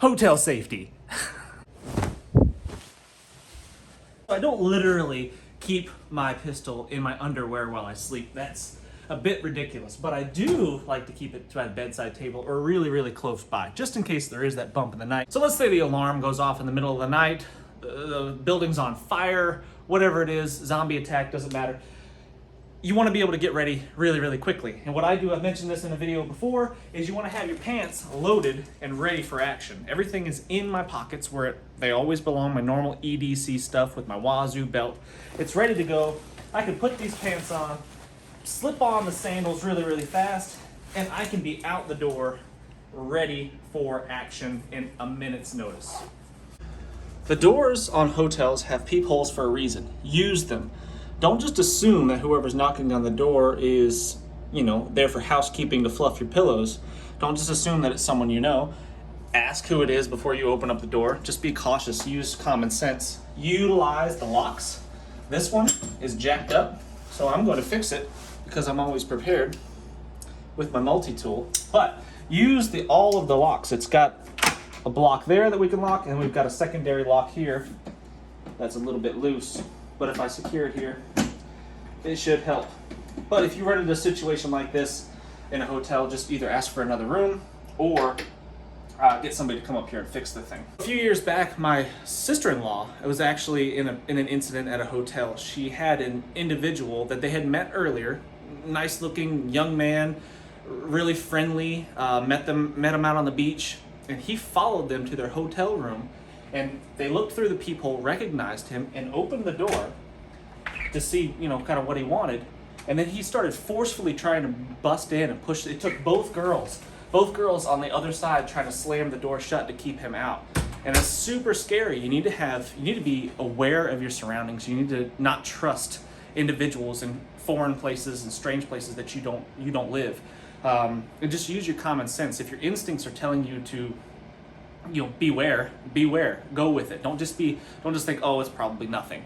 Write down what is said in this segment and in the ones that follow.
hotel safety. I don't literally keep my pistol in my underwear while I sleep. That's a bit ridiculous, but I do like to keep it to my bedside table or really, really close by, just in case there is that bump in the night. So let's say the alarm goes off in the middle of the night, the building's on fire, whatever it is, zombie attack, doesn't matter. You want to be able to get ready really, really quickly. And what I do, I've mentioned this in a video before, is you want to have your pants loaded and ready for action. Everything is in my pockets where they always belong, my normal EDC stuff with my Wazoo belt. It's ready to go. I can put these pants on, slip on the sandals really, really fast, and I can be out the door ready for action in a minute's notice. The doors on hotels have peepholes for a reason. Use them. Don't just assume that whoever's knocking on the door is, there for housekeeping to fluff your pillows. Don't just assume that it's someone you know. Ask who it is before you open up the door. Just be cautious. Use common sense. Utilize the locks. This one is jacked up, so I'm going to fix it because I'm always prepared with my multi-tool. But use all of the locks. It's got a block there that we can lock, and we've got a secondary lock here that's a little bit loose. But if I secure it here, it should help. But if you run into a situation like this in a hotel, just either ask for another room or get somebody to come up here and fix the thing. A few years back, my sister-in-law was actually in an incident at a hotel. She had an individual that they had met earlier, nice-looking young man, really friendly, met him out on the beach, and he followed them to their hotel room. And they looked through the peephole, recognized him, and opened the door to see, kind of what he wanted. And then he started forcefully trying to bust in and push. It took both girls on the other side trying to slam the door shut to keep him out. And it's super scary. You need to be aware of your surroundings. You need to not trust individuals in foreign places and strange places that you don't live. And just use your common sense. If your instincts are telling you to beware, go with it. Don't just think, oh, it's probably nothing.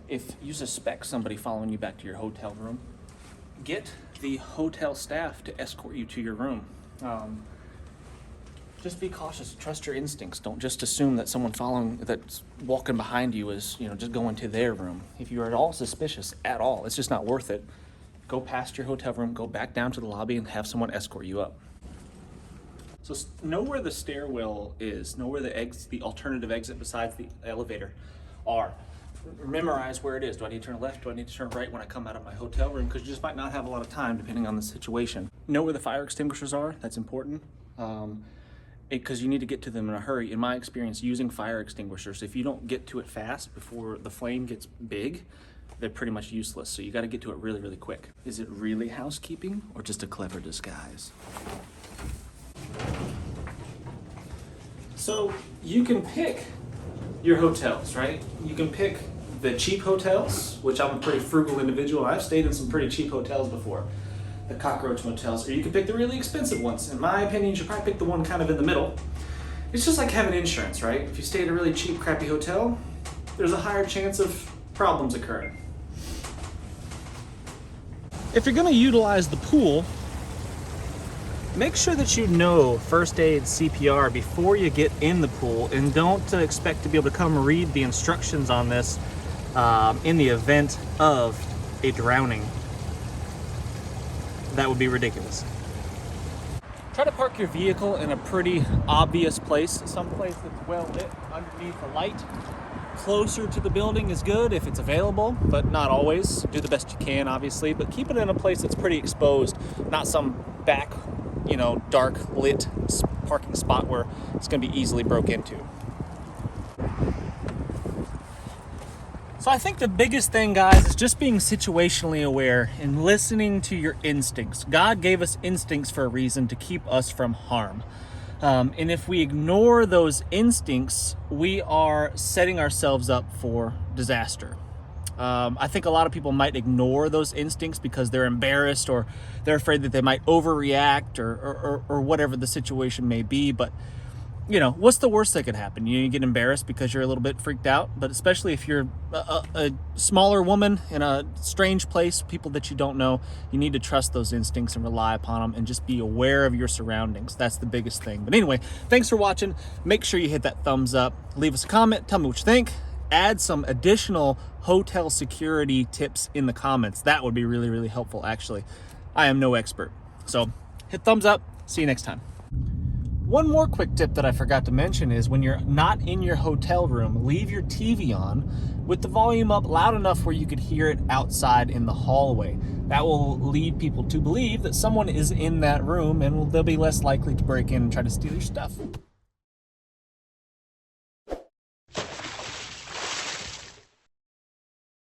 If you suspect somebody following you back to your hotel room, get the hotel staff to escort you to your room. Just be cautious, trust your instincts. Don't just assume that someone that's walking behind you is, just going to their room. If you are at all suspicious at all, it's just not worth it. Go past your hotel room, go back down to the lobby and have someone escort you up. So know where the stairwell is, know where the alternative exit besides the elevator are. Memorize where it is. Do I need to turn left? Do I need to turn right when I come out of my hotel room? Because you just might not have a lot of time depending on the situation. Know where the fire extinguishers are. That's important because you need to get to them in a hurry. In my experience, using fire extinguishers, if you don't get to it fast before the flame gets big, they're pretty much useless. So you got to get to it really, really quick. Is it really housekeeping or just a clever disguise? So you can pick your hotels, right? You can pick the cheap hotels, which I'm a pretty frugal individual. I've stayed in some pretty cheap hotels before, the cockroach motels, or you can pick the really expensive ones. In my opinion, you should probably pick the one kind of in the middle. It's just like having insurance, right? If you stay at a really cheap, crappy hotel, there's a higher chance of problems occurring. If you're gonna utilize the pool, make sure that you know first aid CPR before you get in the pool, and don't expect to be able to come read the instructions on this in the event of a drowning. That would be ridiculous. Try to park your vehicle in a pretty obvious place, someplace that's well lit underneath the light. Closer to the building is good if it's available, but not always. Do the best you can, obviously, but keep it in a place that's pretty exposed, not some back, dark lit parking spot where it's going to be easily broke into. So I think the biggest thing, guys, is just being situationally aware and listening to your instincts. God gave us instincts for a reason, to keep us from harm. And if we ignore those instincts, we are setting ourselves up for disaster. I think a lot of people might ignore those instincts because they're embarrassed or they're afraid that they might overreact or whatever the situation may be. But you know, what's the worst that could happen? You get embarrassed because you're a little bit freaked out, but especially if you're a smaller woman in a strange place, people that you don't know, you need to trust those instincts and rely upon them and just be aware of your surroundings. That's the biggest thing. But anyway, thanks for watching. Make sure you hit that thumbs up, leave us a comment, tell me what you think, add some additional hotel security tips in the comments. That would be really, really helpful, actually. I am no expert. So hit thumbs up. See you next time. One more quick tip that I forgot to mention is when you're not in your hotel room, leave your TV on with the volume up loud enough where you could hear it outside in the hallway. That will lead people to believe that someone is in that room, and they'll be less likely to break in and try to steal your stuff.